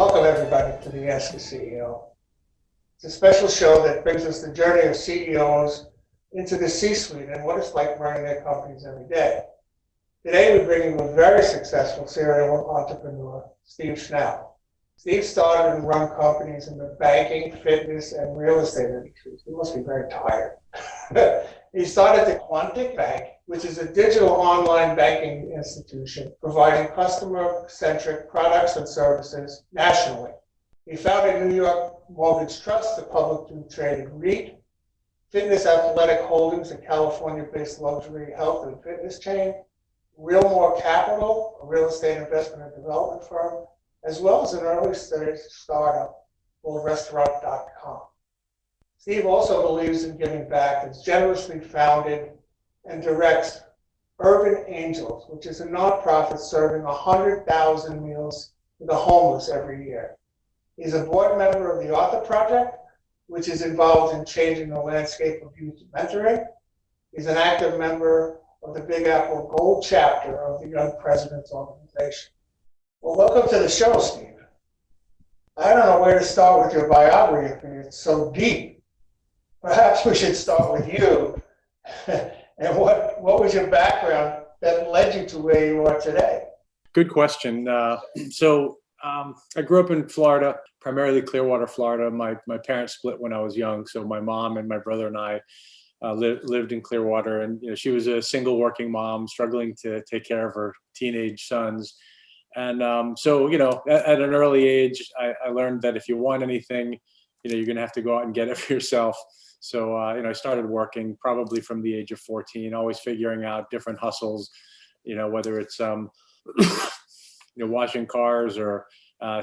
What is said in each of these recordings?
Welcome everybody to the Ask a CEO. It's a special show that brings us the journey of CEOs into the C-suite and what it's like running their companies every day. Today we bring you a very successful serial entrepreneur, Steve Schnall. Steve started and run companies in the banking, fitness, and real estate industries. He must be very tired. He started the Quontic Bank, which is a digital online banking institution providing customer-centric products and services nationally. He founded New York Mortgage Trust, a publicly traded REIT, Fitness Athletic Holdings, a California-based luxury health and fitness chain, Real More Capital, a real estate investment and development firm, as well as an early-stage startup called Restaurant.com. Steve also believes in giving back and generously founded and directs Urban Angels, which is a nonprofit serving 100,000 meals to the homeless every year. He's a board member of the Author Project, which is involved in changing the landscape of youth mentoring. He's an active member of the Big Apple Gold chapter of the Young Presidents Organization. Well, welcome to the show, Steve. I don't know where to start with your biography. It's so deep. Perhaps we should start with you. And what was your background that led you to where you are today? Good question. I grew up in Florida, primarily Clearwater, Florida. My parents split when I was young, so my mom and my brother and I lived in Clearwater. And she was a single working mom, struggling to take care of her teenage sons. And at an early age, I learned that if you want anything, you're going to have to go out and get it for yourself. So, I started working probably from the age of 14, always figuring out different hustles, whether it's, washing cars or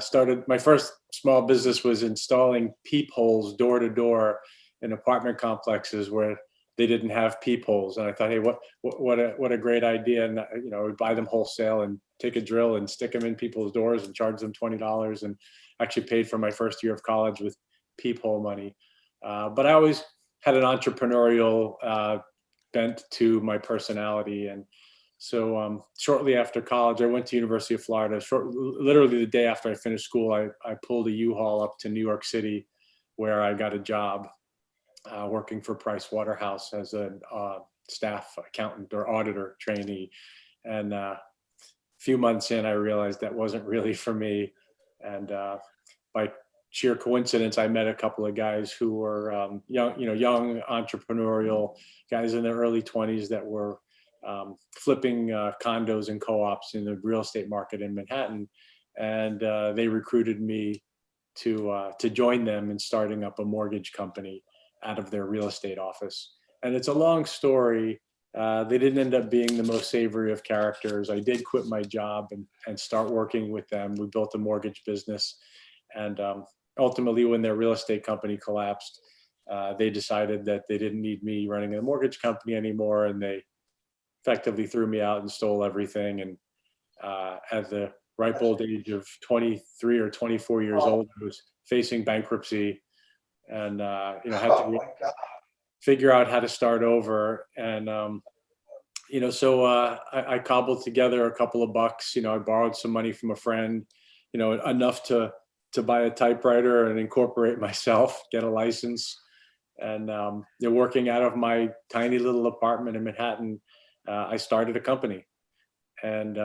started my first small business was installing peepholes door to door in apartment complexes where they didn't have peepholes. And I thought, hey, what a great idea. And, I would buy them wholesale and take a drill and stick them in people's doors and charge them $20 and actually paid for my first year of college with peephole money. But I always had an entrepreneurial bent to my personality. And so shortly after college, I went to University of Florida. Literally the day after I finished school, I pulled a U-Haul up to New York City where I got a job working for Price Waterhouse as a staff accountant or auditor trainee. And a few months in, I realized that wasn't really for me. And by sheer coincidence, I met a couple of guys who were young entrepreneurial guys in their early 20s that were flipping condos and co-ops in the real estate market in Manhattan, and they recruited me to join them in starting up a mortgage company out of their real estate office. And it's a long story. They didn't end up being the most savory of characters. I did quit my job and start working with them. We built a mortgage business, and ultimately, when their real estate company collapsed, they decided that they didn't need me running a mortgage company anymore, and they effectively threw me out and stole everything. And at the ripe old age of 23 or 24 years old, I was facing bankruptcy, and had to figure out how to start over. And I cobbled together a couple of bucks. I borrowed some money from a friend, enough to buy a typewriter and incorporate myself, get a license. And working out of my tiny little apartment in Manhattan, I started a company. And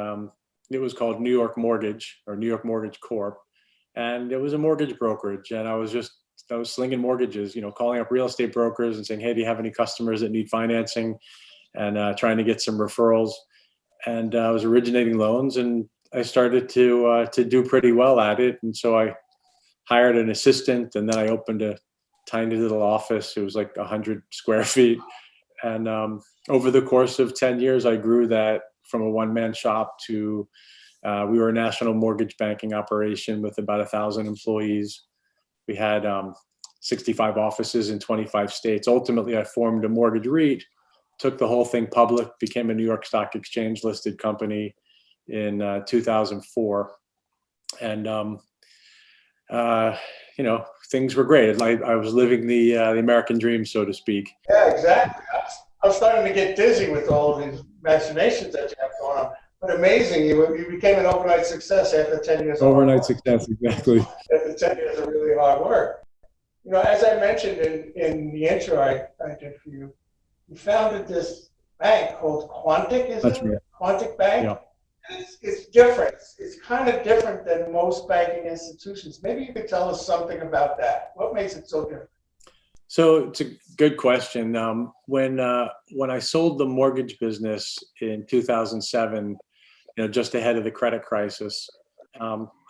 it was called New York Mortgage, or New York Mortgage Corp. And it was a mortgage brokerage. And I was slinging mortgages, calling up real estate brokers and saying, hey, do you have any customers that need financing? And trying to get some referrals. And I was originating loans, and I started to do pretty well at it. And so I hired an assistant, and then I opened a tiny little office. It was like 100 square feet. And over the course of 10 years, I grew that from a one-man shop to we were a national mortgage banking operation with about 1,000 employees. We had 65 offices in 25 states. Ultimately, I formed a mortgage REIT, took the whole thing public, became a New York Stock Exchange listed company in 2004. And, things were great. I was living the American dream, so to speak. Yeah, exactly. I'm starting to get dizzy with all of these machinations that you have going on. But amazing, you became an overnight success after 10 years of hard Overnight work. success, exactly. After 10 years of really hard work. As I mentioned in the intro I did for you, you founded this bank called Quontic, is That's it? right. Quontic Bank? Yeah. It's different. It's kind of different than most banking institutions. Maybe you could tell us something about that. What makes it so different? So it's a good question. When I sold the mortgage business in 2007, just ahead of the credit crisis,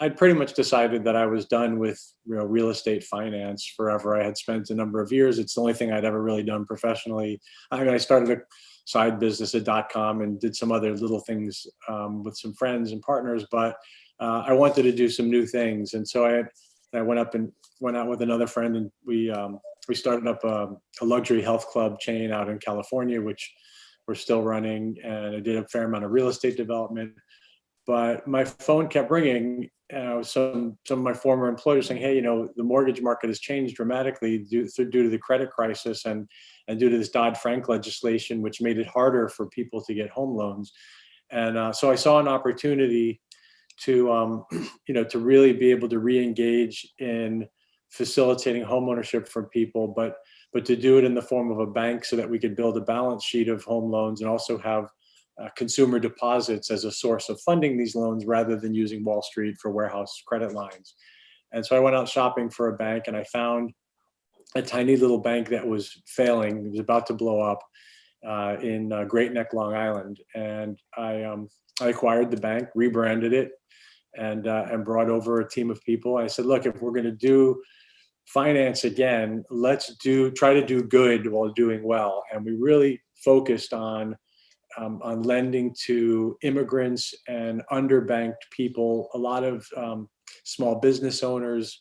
I'd pretty much decided that I was done with real estate finance forever. I had spent a number of years. It's the only thing I'd ever really done professionally. I mean, I started a side business at .com and did some other little things with some friends and partners, but I wanted to do some new things, and so I went out with another friend, and we started up a luxury health club chain out in California, which we're still running, and I did a fair amount of real estate development. But my phone kept ringing, and some of my former employers saying, "Hey, the mortgage market has changed dramatically due to the credit crisis and due to this Dodd-Frank legislation, which made it harder for people to get home loans." And so I saw an opportunity to to really be able to re-engage in facilitating homeownership for people, but to do it in the form of a bank so that we could build a balance sheet of home loans and also have consumer deposits as a source of funding these loans rather than using Wall Street for warehouse credit lines. And so I went out shopping for a bank, and I found a tiny little bank that was failing. It was about to blow up in Great Neck, Long Island. And I acquired the bank, rebranded it, and brought over a team of people. I said, look, if we're going to do finance again, let's try to do good while doing well. And we really focused on lending to immigrants and underbanked people, a lot of small business owners,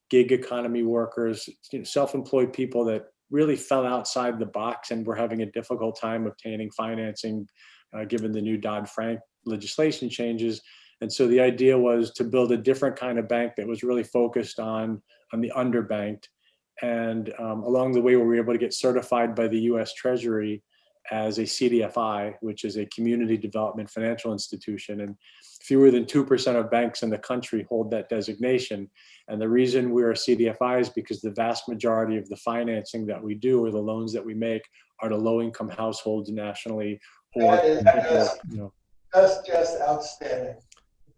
gig economy workers, self-employed people that really fell outside the box and were having a difficult time obtaining financing given the new Dodd-Frank legislation changes. And so the idea was to build a different kind of bank that was really focused on the underbanked. And along the way, we were able to get certified by the US Treasury as a CDFI, which is a community development financial institution. And fewer than 2% of banks in the country hold that designation. And the reason we're a CDFI is because the vast majority of the financing that we do or the loans that we make are to low-income households nationally. Or That's just outstanding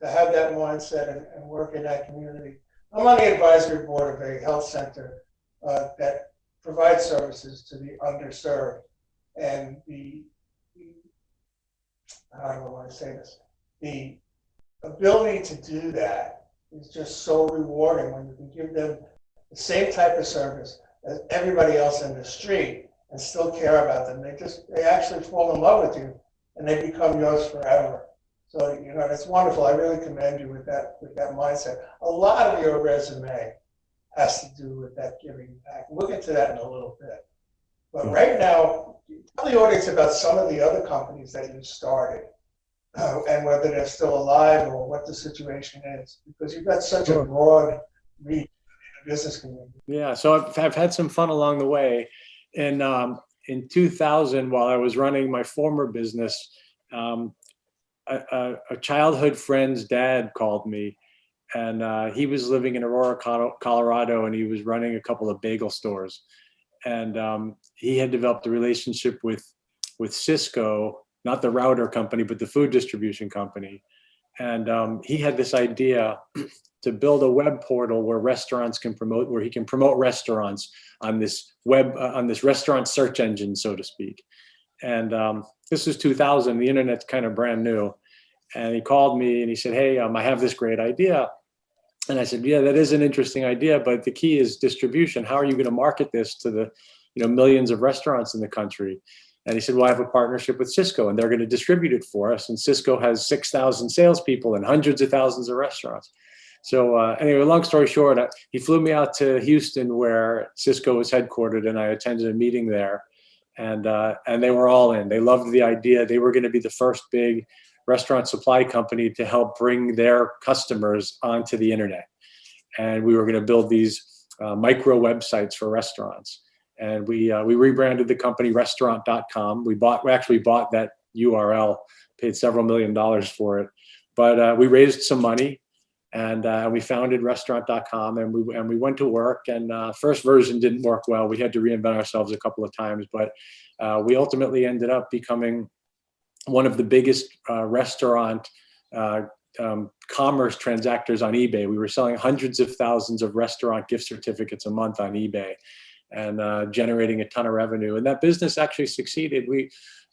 to have that mindset and work in that community. I'm on the advisory board of a health center that provides services to the underserved. And how do I want to say this? The ability to do that is just so rewarding when you can give them the same type of service as everybody else in the street and still care about them. They actually fall in love with you and they become yours forever. So, that's wonderful. I really commend you with that mindset. A lot of your resume has to do with that giving back. We'll get to that in a little bit. But right now, tell the audience about some of the other companies that you started and whether they're still alive or what the situation is, because you've got such a broad reach in the business community. Yeah, so I've had some fun along the way. And in 2000, while I was running my former business, a childhood friend's dad called me, and he was living in Aurora, Colorado, and he was running a couple of bagel stores. And he had developed a relationship with Cisco, not the router company, but the food distribution company. And he had this idea to build a web portal where he can promote restaurants on this on this restaurant search engine, so to speak. And this was 2000, the internet's kind of brand new. And he called me and he said, hey, I have this great idea. And I said, yeah, that is an interesting idea, but the key is distribution. How are you going to market this to the millions of restaurants in the country? And he said, well, I have a partnership with Cisco and they're going to distribute it for us. And Cisco has 6,000 salespeople and hundreds of thousands of restaurants. So anyway, long story short, he flew me out to Houston where Cisco was headquartered, and I attended a meeting there. And they were all in. They loved the idea. They were going to be the first big restaurant supply company to help bring their customers onto the internet. And we were going to build these micro websites for restaurants. And we rebranded the company restaurant.com. We actually bought that URL, paid several $1 million for it. But we raised some money, and we founded restaurant.com, and we went to work, and first version didn't work well. We had to reinvent ourselves a couple of times, but we ultimately ended up becoming one of the biggest restaurant commerce transactors on eBay. We were selling hundreds of thousands of restaurant gift certificates a month on eBay, and generating a ton of revenue. And that business actually succeeded.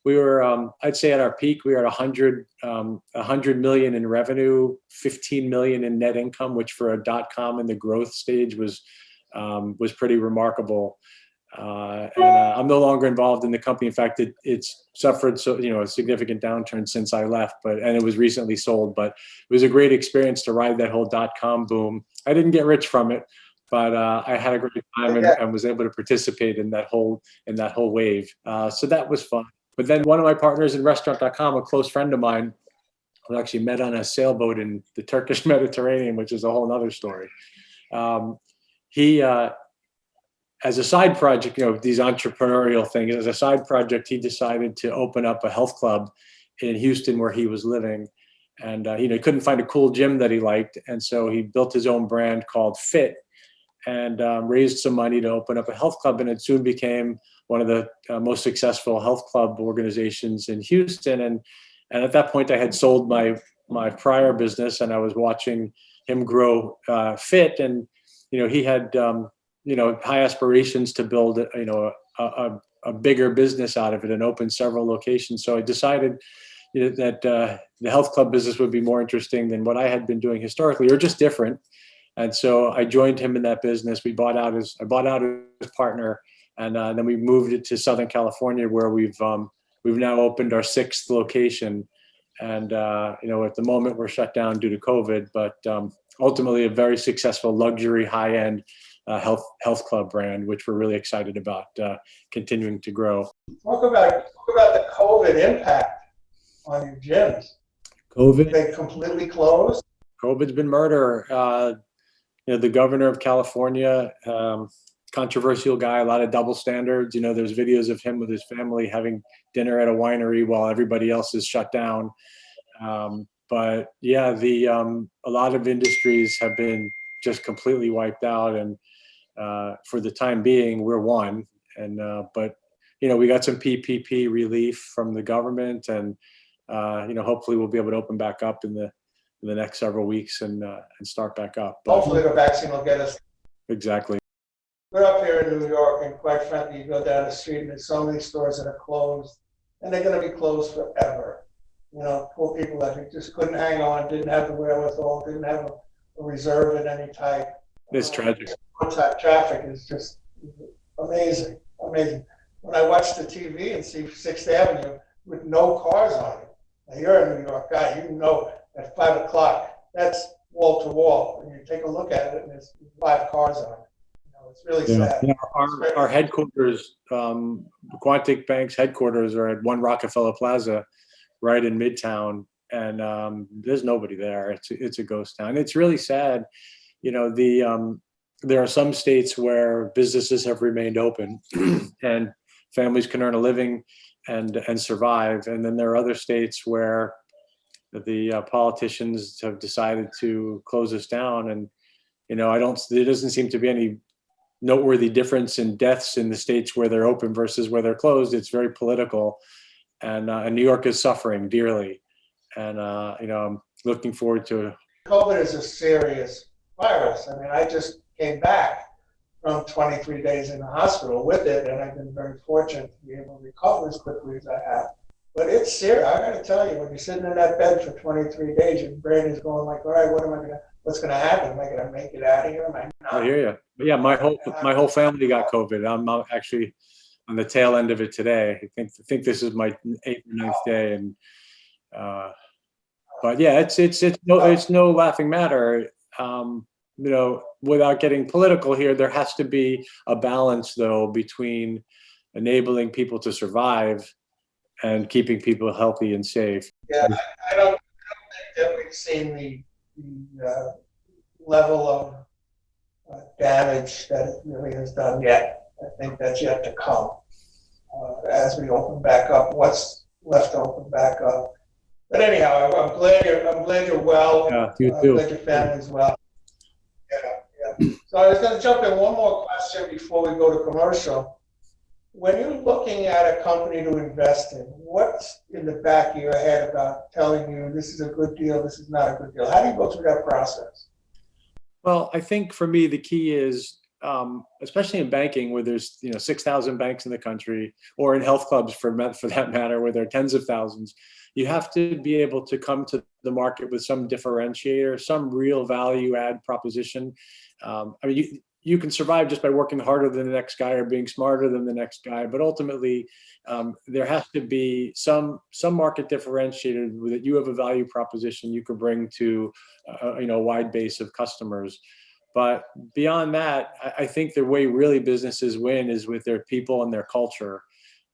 We were, I'd say at our peak, we were at 100 million in revenue, 15 million in net income, which for a .com in the growth stage was pretty remarkable. I'm no longer involved in the company. In fact, it's suffered a significant downturn since I left, and it was recently sold. But it was a great experience to ride that whole .com boom. I didn't get rich from it, but I had a great time and was able to participate in that whole wave. So that was fun. But then one of my partners in restaurant.com, a close friend of mine, who actually met on a sailboat in the Turkish Mediterranean, which is a whole other story. He as a side project, these entrepreneurial things, as a side project, he decided to open up a health club in Houston where he was living. And, he couldn't find a cool gym that he liked. And so he built his own brand called Fit, and raised some money to open up a health club. And it soon became one of the most successful health club organizations in Houston. And at that point, I had sold my prior business, and I was watching him grow Fit. And, he had, high aspirations to build, a bigger business out of it and open several locations. So I decided that the health club business would be more interesting than what I had been doing historically, or just different. And so I joined him in that business. I bought out his partner, and then we moved it to Southern California, where we've now opened our 6th location. And at the moment we're shut down due to COVID, but ultimately a very successful luxury high-end health club brand, which we're really excited about continuing to grow. Talk about the COVID impact on your gyms. COVID. They completely closed. COVID's been murder. The governor of California, controversial guy, a lot of double standards. There's videos of him with his family having dinner at a winery while everybody else is shut down. But yeah, a lot of industries have been just completely wiped out, and for the time being, we're one. And but we got some PPP relief from the government, and hopefully we'll be able to open back up in the next several weeks and start back up. But hopefully the vaccine will get us. Exactly. We're up here in New York, and quite frankly, you go down the street and there's so many stores that are closed, and they're going to be closed forever. Poor people that just couldn't hang on, didn't have the wherewithal, didn't have a reserve in any type. It's tragic. Traffic is just amazing. When I watch the TV and see 6th Avenue with no cars on it, now you're a New York guy, at 5 o'clock, that's wall to wall. And you take a look at it, and there's 5 cars on it. It's really sad. Our headquarters, Quontic Bank's headquarters, are at 1 Rockefeller Plaza, right in Midtown, and there's nobody there. It's a ghost town. It's really sad. There are some states where businesses have remained open and families can earn a living and survive, and then there are other states where the politicians have decided to close us down. And there doesn't seem to be any noteworthy difference in deaths in the states where they're open versus where they're closed. It's very political, and New York is suffering dearly. And I'm looking forward to. COVID is a serious virus. I mean, I just came back from 23 days in the hospital with it, and I've been very fortunate to be able to recover as quickly as I have. But it's serious. I got to tell you, when you're sitting in that bed for 23 days, your brain is going like, all right, what's going to happen? Am I going to make it out of here? Am I not? I hear you. But yeah, my whole family got COVID. I'm actually on the tail end of it today. I think this is my 8th or 9th day, and but yeah, it's no laughing matter. Without getting political here, there has to be a balance, though, between enabling people to survive and keeping people healthy and safe. Yeah, I don't think that we've seen the level of damage that it really has done yet. I think that's yet to come. As we open back up, what's left open back up. But anyhow, I'm glad you're well. Yeah, you I'm too. glad your family's well. Yeah. So I was going to jump in one more question before we go to commercial. When you're looking at a company to invest in, what's in the back of your head about telling you this is a good deal, this is not a good deal? How do you go through that process? Well, I think for me, the key is, especially in banking, where there's 6,000 banks in the country, or in health clubs for that matter, where there are tens of thousands. You have to be able to come to the market with some differentiator, some real value add proposition. I mean, you can survive just by working harder than the next guy or being smarter than the next guy, but ultimately, there has to be some market differentiator that you have a value proposition you could bring to a wide base of customers. But beyond that, I think the way really businesses win is with their people and their culture.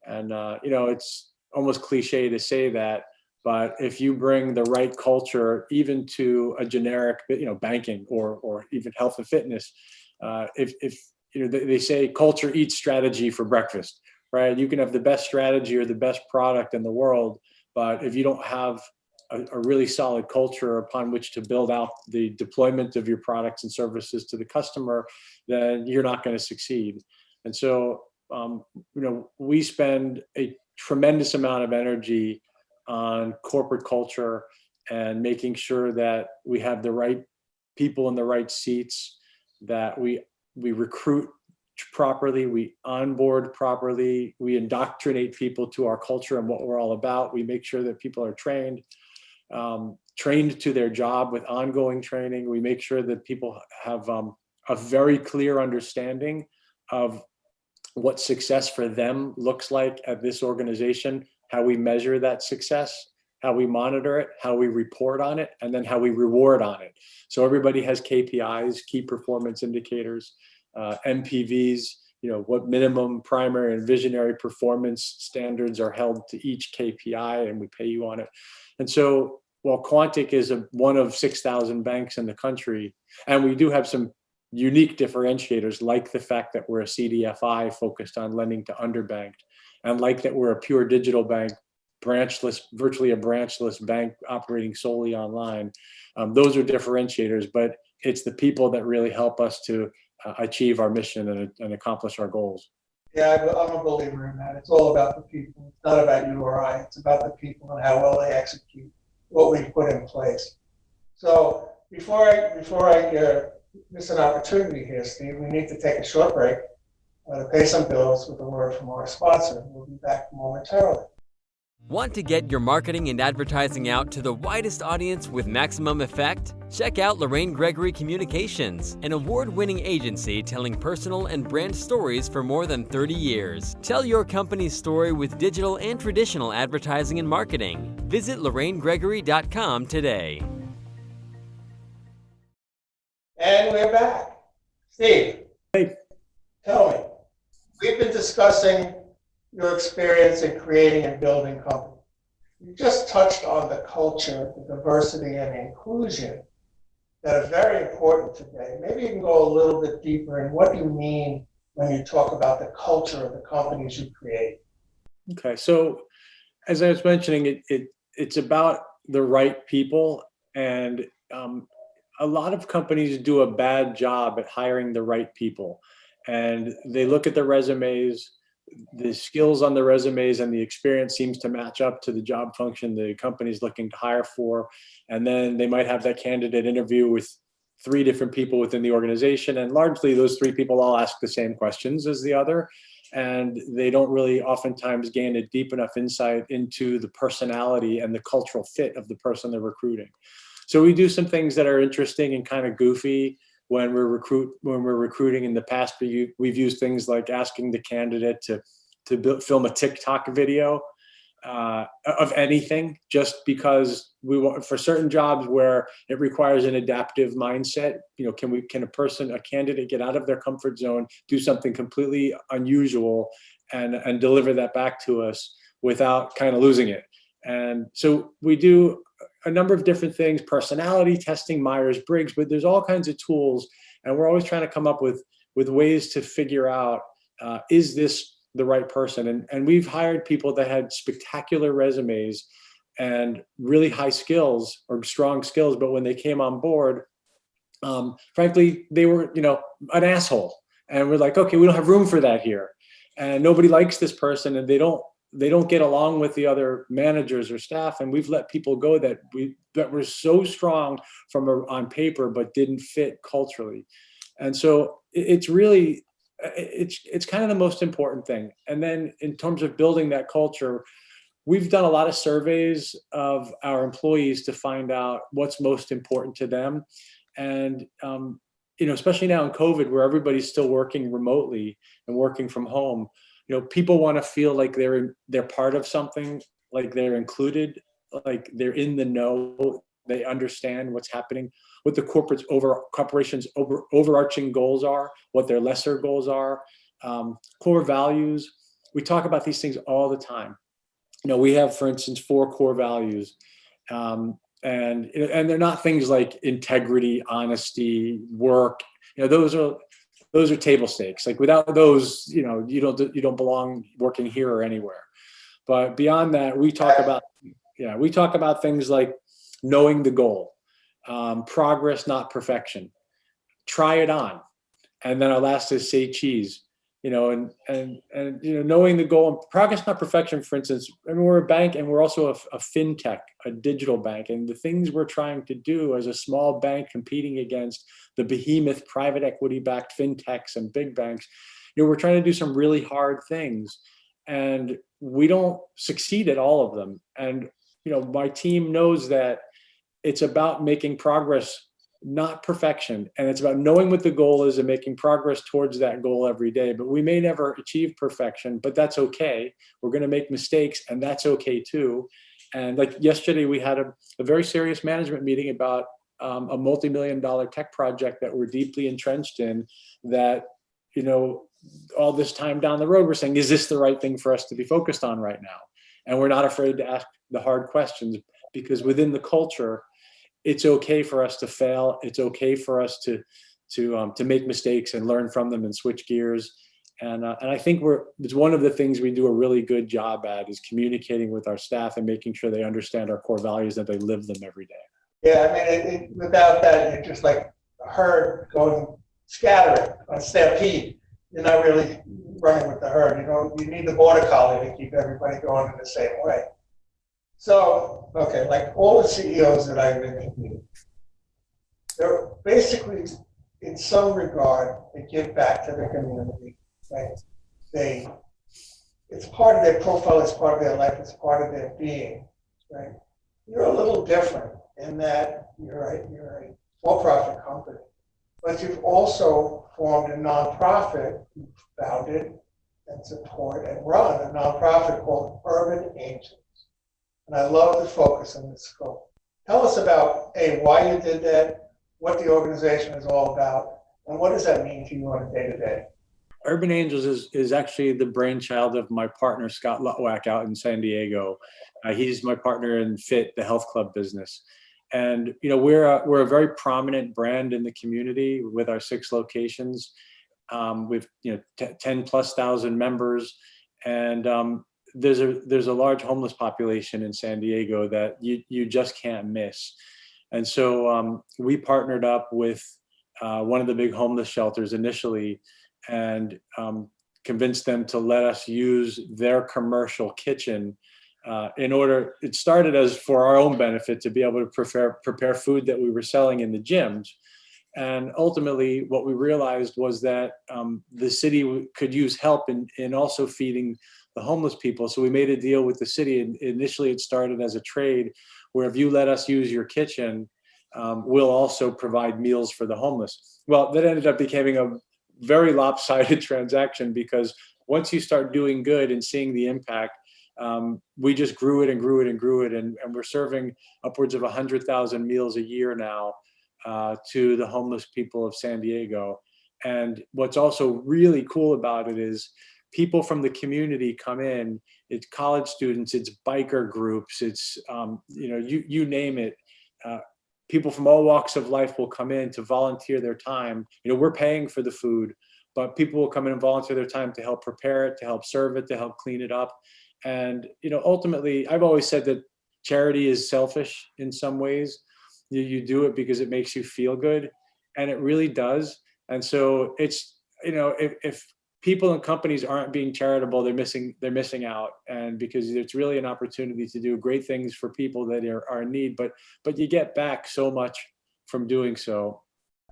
And it's almost cliche to say that, but if you bring the right culture, even to a generic, banking or even health and fitness, if they say culture eats strategy for breakfast, right? You can have the best strategy or the best product in the world, but if you don't have a really solid culture upon which to build out the deployment of your products and services to the customer, then you're not going to succeed. And so, we spend a tremendous amount of energy on corporate culture and making sure that we have the right people in the right seats, that we recruit properly, we onboard properly, we indoctrinate people to our culture and what we're all about. We make sure that people are trained to their job with ongoing training. We make sure that people have a very clear understanding of what success for them looks like at this organization, how we measure that success, how we monitor it, how we report on it, and then how we reward on it. So everybody has KPIs, key performance indicators, MPVs, what minimum, primary, and visionary performance standards are held to each KPI, and we pay you on it. And so while Quontic is one of 6,000 banks in the country, and we do have some unique differentiators, like the fact that we're a CDFI focused on lending to underbanked, and like that we're a pure digital bank, virtually a branchless bank operating solely online. Those are differentiators, but it's the people that really help us to achieve our mission and accomplish our goals. Yeah, I'm a believer in that. It's all about the people. It's not about you or I. It's about the people and how well they execute what we put in place. So before I miss an opportunity here, Steve, we need to take a short break to pay some bills with a word from our sponsor. We'll be back momentarily. Want to get your marketing and advertising out to the widest audience with maximum effect? Check out Lorraine Gregory Communications, an award-winning agency telling personal and brand stories for more than 30 years. Tell your company's story with digital and traditional advertising and marketing. Visit LorraineGregory.com today. And we're back. Steve, Hey. Tell me, we've been discussing your experience in creating and building companies. You just touched on the culture, the diversity, and the inclusion that are very important today. Maybe you can go a little bit deeper in what you mean when you talk about the culture of the companies you create. Okay, so as I was mentioning, it's about the right people, and a lot of companies do a bad job at hiring the right people, and they look at the resumes. The skills on the resumes and the experience seems to match up to the job function the company's looking to hire for. And then they might have that candidate interview with 3 different people within the organization. And largely those 3 people all ask the same questions as the other. And they don't really oftentimes gain a deep enough insight into the personality and the cultural fit of the person they're recruiting. So we do some things that are interesting and kind of goofy. When we're recruiting in the past, we've used things like asking the candidate to film a TikTok video of anything, just because we want, for certain jobs where it requires an adaptive mindset. Can a candidate get out of their comfort zone, do something completely unusual, and deliver that back to us without kind of losing it? And so we do a number of different things, personality testing, Myers-Briggs, but there's all kinds of tools. And we're always trying to come up with ways to figure out, is this the right person. And we've hired people that had spectacular resumes and really high skills or strong skills, but when they came on board, frankly, they were, an asshole. And we're like, okay, we don't have room for that here. And nobody likes this person, and they don't get along with the other managers or staff. And we've let people go that were so strong on paper, but didn't fit culturally. And so it's really, it's kind of the most important thing. And then in terms of building that culture, we've done a lot of surveys of our employees to find out what's most important to them. And, especially now in COVID, where everybody's still working remotely and working from home, people want to feel like they're part of something, like they're included, like they're in the know, they understand what's happening, what the corporations overarching goals are, what their lesser goals are, core values. We talk about these things all the time. We have, for instance, 4 core values. And they're not things like integrity, honesty, work. Those are table stakes. Like without those, you don't belong working here or anywhere. But beyond that, we talk about things like knowing the goal, progress, not perfection. Try it on. And then our last is say cheese. And knowing the goal and progress, not perfection. For instance, we're a bank, and we're also a fintech, a digital bank. And the things we're trying to do as a small bank competing against the behemoth private equity-backed fintechs and big banks, we're trying to do some really hard things, and we don't succeed at all of them. And my team knows that it's about making progress, not perfection. And it's about knowing what the goal is and making progress towards that goal every day. But we may never achieve perfection, but that's okay. We're going to make mistakes, and that's okay too. And like yesterday, we had a very serious management meeting about a multi-million-dollar tech project that we're deeply entrenched in, that, all this time down the road, we're saying, is this the right thing for us to be focused on right now? And we're not afraid to ask the hard questions, because within the culture, it's okay for us to fail. It's okay for us to make mistakes and learn from them and switch gears. And I think it's one of the things we do a really good job at, is communicating with our staff and making sure they understand our core values, that they live them every day. Yeah, without that, you're just like a herd going scattering on stampede. You're not really running with the herd. You need the border collie to keep everybody going in the same way. So, okay, like all the CEOs that I've interviewed, they're basically, in some regard, they give back to their community, right? It's part of their profile, it's part of their life, it's part of their being, right? You're a little different in that you're a for-profit company, but you've also formed a nonprofit, you founded and support and run a nonprofit called Urban Angels. And I love the focus on this scope. Tell us about, why you did that, what the organization is all about, and what does that mean to you on a day-to-day? Urban Angels is actually the brainchild of my partner, Scott Lutwack, out in San Diego. He's my partner in Fit, the health club business. And, we're a very prominent brand in the community with our 6 locations. With 10,000+ members. And there's a large homeless population in San Diego that you just can't miss. And so we partnered up with one of the big homeless shelters initially, and convinced them to let us use their commercial kitchen it started as for our own benefit, to be able to prepare food that we were selling in the gyms. And ultimately, what we realized was that the city could use help in also feeding the homeless people. So we made a deal with the city. And initially, it started as a trade, where if you let us use your kitchen, we'll also provide meals for the homeless. Well, that ended up becoming a very lopsided transaction, because once you start doing good and seeing the impact, we just grew it and grew it and grew it. And we're serving upwards of 100,000 meals a year now to the homeless people of San Diego. And what's also really cool about it is people from the community come in. It's college students, it's biker groups, it's you name it. People from all walks of life will come in to volunteer their time. We're paying for the food, but people will come in and volunteer their time to help prepare it, to help serve it, to help clean it up. And, ultimately, I've always said that charity is selfish in some ways. You do it because it makes you feel good, and it really does. And so it's, if people and companies aren't being charitable, they're missing out. And because it's really an opportunity to do great things for people that are in need, but you get back so much from doing so.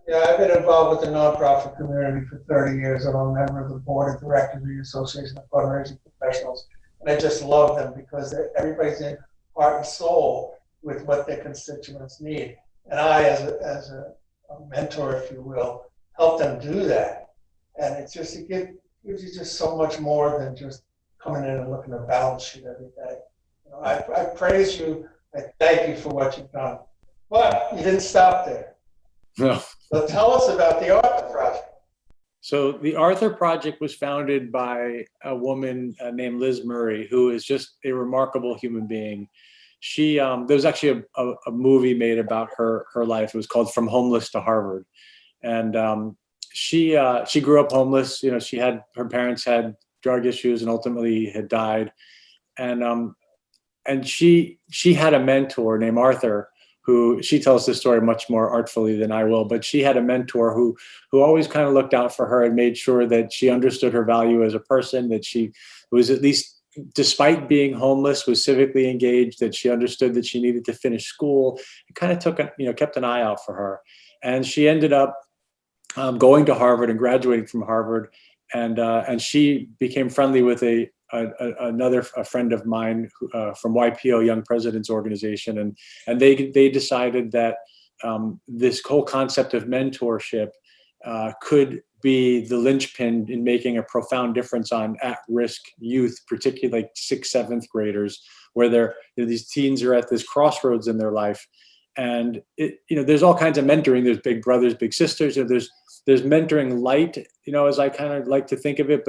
Yeah, I've been involved with the nonprofit community for 30 years. I'm a member of the board of directors of the Association of Fundraising Professionals. And I just love them because everybody's in heart and soul with what their constituents need. And I, as a mentor, if you will, help them do that. And it gives you just so much more than just coming in and looking at a balance sheet every day. I praise you. I thank you for what you've done. But you didn't stop there. No. So tell us about the Arthur Project. So the Arthur Project was founded by a woman named Liz Murray, who is just a remarkable human being. There was actually a movie made about her life. It was called From Homeless to Harvard. And she grew up homeless. Her parents had drug issues and ultimately had died. And she had a mentor named Arthur, who, she tells this story much more artfully than I will, but she had a mentor who always kind of looked out for her and made sure that she understood her value as a person, that she was, at least despite being homeless, was civically engaged, that she understood that she needed to finish school. It kind of kept an eye out for her. And she ended up going to Harvard and graduating from Harvard. And she became friendly with another friend of mine from YPO, Young Presidents Organization, and they decided that this whole concept of mentorship could be the linchpin in making a profound difference on at-risk youth, particularly like 6th, 7th graders, where these teens are at this crossroads in their life. And there's all kinds of mentoring. There's big brothers, big sisters. There's mentoring light, as I kind of like to think of it.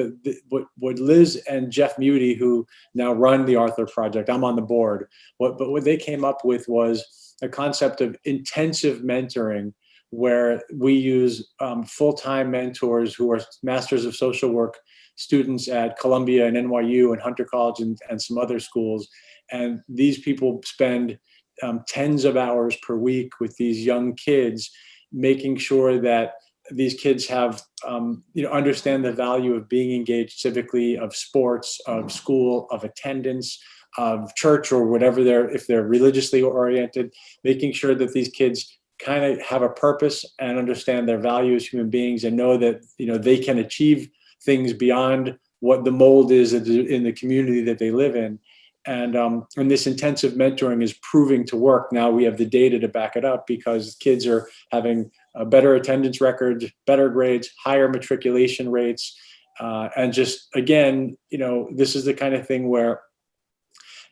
But what Liz and Jeff Muty, who now run the Arthur Project, I'm on the board. What they came up with was a concept of intensive mentoring, where we use full-time mentors who are masters of social work students at Columbia and NYU and Hunter College and some other schools. And these people spend tens of hours per week with these young kids, making sure that these kids have, understand the value of being engaged civically, of sports, of school, of attendance, of church, or whatever if they're religiously oriented, making sure that these kids kind of have a purpose and understand their value as human beings, and know that, they can achieve things beyond what the mold is in the community that they live in. And this intensive mentoring is proving to work. Now we have the data to back it up, because kids are having better attendance records, better grades, higher matriculation rates. And just, again, this is the kind of thing where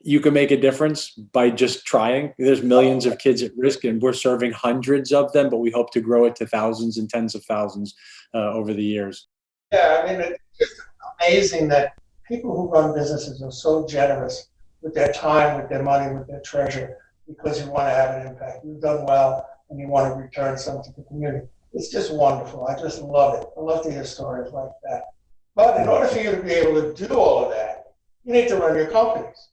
you can make a difference by just trying. There's millions of kids at risk, and we're serving hundreds of them, but we hope to grow it to thousands and tens of thousands over the years. Yeah, I mean, it's just amazing that people who run businesses are so generous with their time, with their money, with their treasure, because you want to have an impact. You've done well, and you want to return something to the community. It's just wonderful. I just love it. I love to hear stories like that. But in order for you to be able to do all of that, you need to run your companies.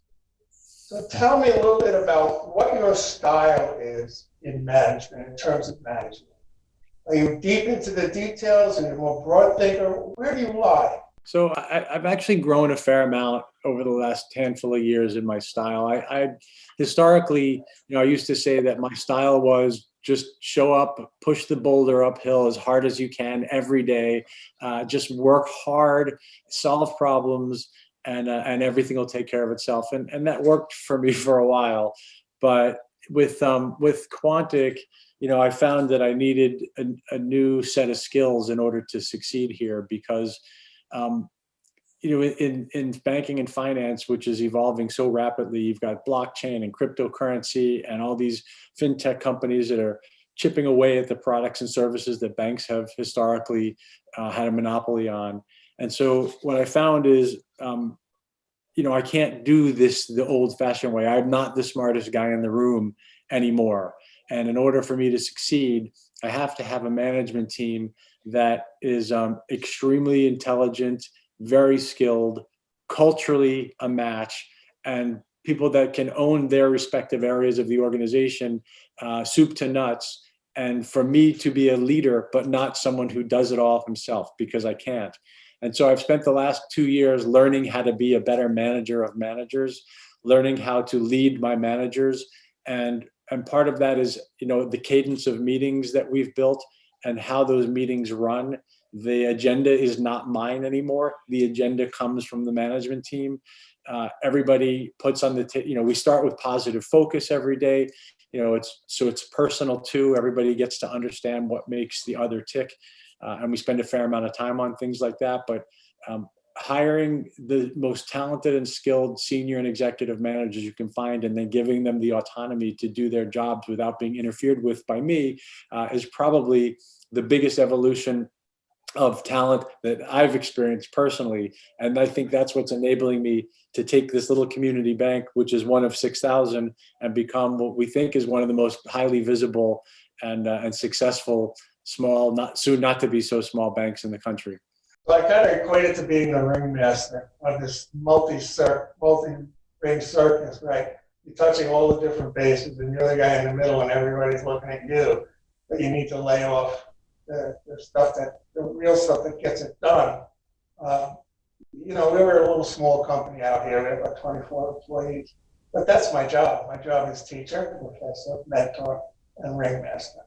So tell me a little bit about what your style is in management, in terms of management. Are you deep into the details? Are you a more broad thinker? Where do you lie? So I've actually grown a fair amount over the last handful of years in my style. I historically, I used to say that my style was just show up, push the boulder uphill as hard as you can every day, just work hard, solve problems, and everything will take care of itself. And that worked for me for a while. But with Quontic, I found that I needed a new set of skills in order to succeed here, because in banking and finance, which is evolving so rapidly, you've got blockchain and cryptocurrency and all these fintech companies that are chipping away at the products and services that banks have historically had a monopoly on. And so what I found is, I can't do this the old-fashioned way. I'm not the smartest guy in the room anymore. And in order for me to succeed, I have to have a management team that is extremely intelligent, very skilled, culturally a match, and people that can own their respective areas of the organization, soup to nuts. And for me to be a leader, but not someone who does it all himself, because I can't. And so I've spent the last 2 years learning how to be a better manager of managers, learning how to lead my managers. And part of that is, the cadence of meetings that we've built and how those meetings run. The agenda is not mine anymore. The agenda comes from the management team. Everybody puts on we start with positive focus every day. It's personal too. Everybody gets to understand what makes the other tick. And we spend a fair amount of time on things like that. But hiring the most talented and skilled senior and executive managers you can find, and then giving them the autonomy to do their jobs without being interfered with by me, is probably the biggest evolution of talent that I've experienced personally. And I think that's what's enabling me to take this little community bank, which is one of 6,000, and become what we think is one of the most highly visible and successful small, not to be so small banks in the country. So I kind of equate it to being the ringmaster of this multi-ring circus, right? You're touching all the different bases, and you're the guy in the middle, and everybody's looking at you. But you need to lay off the real stuff that gets it done. We were a little small company out here. We have about 24 employees. But that's my job. My job is teacher, professor, mentor, and ringmaster.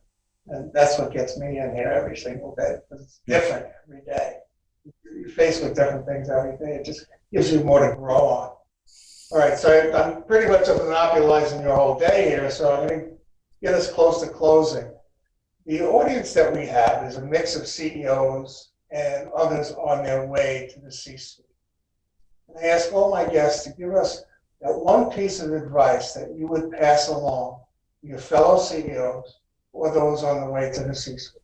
And that's what gets me in here every single day, because it's different every day. You're faced with different things every day. It just gives you more to grow on. All right, so I'm pretty much monopolizing your whole day here, so I'm going to get us close to closing. The audience that we have is a mix of CEOs and others on their way to the C-suite. And I ask all my guests to give us that one piece of advice that you would pass along to your fellow CEOs or those on the way to the C-suite.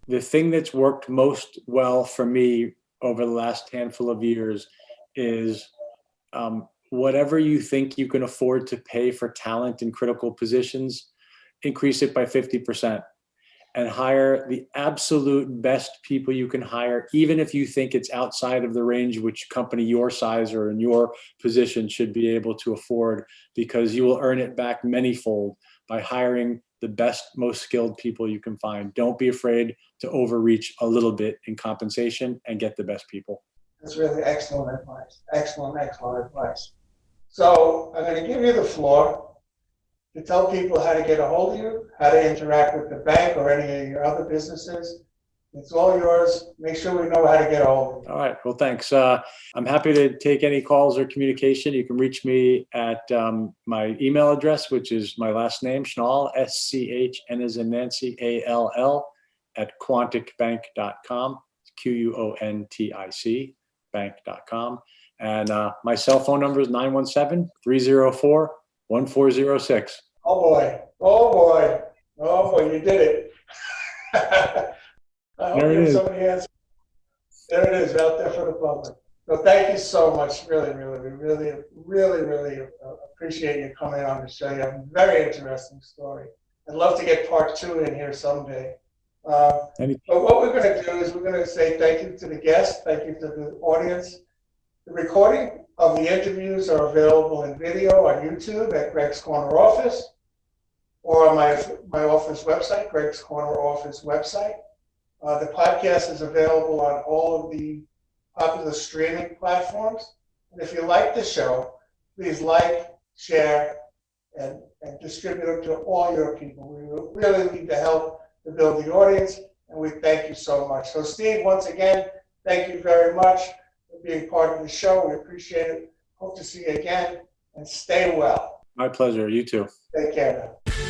The thing that's worked most well for me over the last handful of years is whatever you think you can afford to pay for talent in critical positions, increase it by 50%. And hire the absolute best people you can hire, even if you think it's outside of the range which company your size or in your position should be able to afford, because you will earn it back manyfold by hiring the best, most skilled people you can find. Don't be afraid to overreach a little bit in compensation and get the best people. That's really excellent advice. Excellent advice. So I'm going to give you the floor to tell people how to get a hold of you, how to interact with the bank or any of your other businesses. It's all yours. Make sure we know how to get a hold of you. All right. Well, thanks. I'm happy to take any calls or communication. You can reach me at my email address, which is my last name, Schnall, SCHN as in Nancy, ALL, at quonticbank.com, QUONTIC bank.com. And my cell phone number is 917-304-1406. Oh boy, you did it. I hope you have somebody answer. There it is, out there for the public. So thank you so much. Really appreciate you coming on the show. You have a very interesting story. I'd love to get part 2 in here someday. But what we're going to do is we're going to say thank you to the guests, thank you to the audience. The recording of the interviews are available in video on YouTube at Greg's Corner Office, or on my office website, Greg's Corner Office website. The podcast is available on all of the popular streaming platforms. And if you like the show, please like, share, and distribute it to all your people. We really need the help to build the audience, and we thank you so much. So Steve, once again, thank you very much for being part of the show. We appreciate it. Hope to see you again, and stay well. My pleasure. You too. Take care now.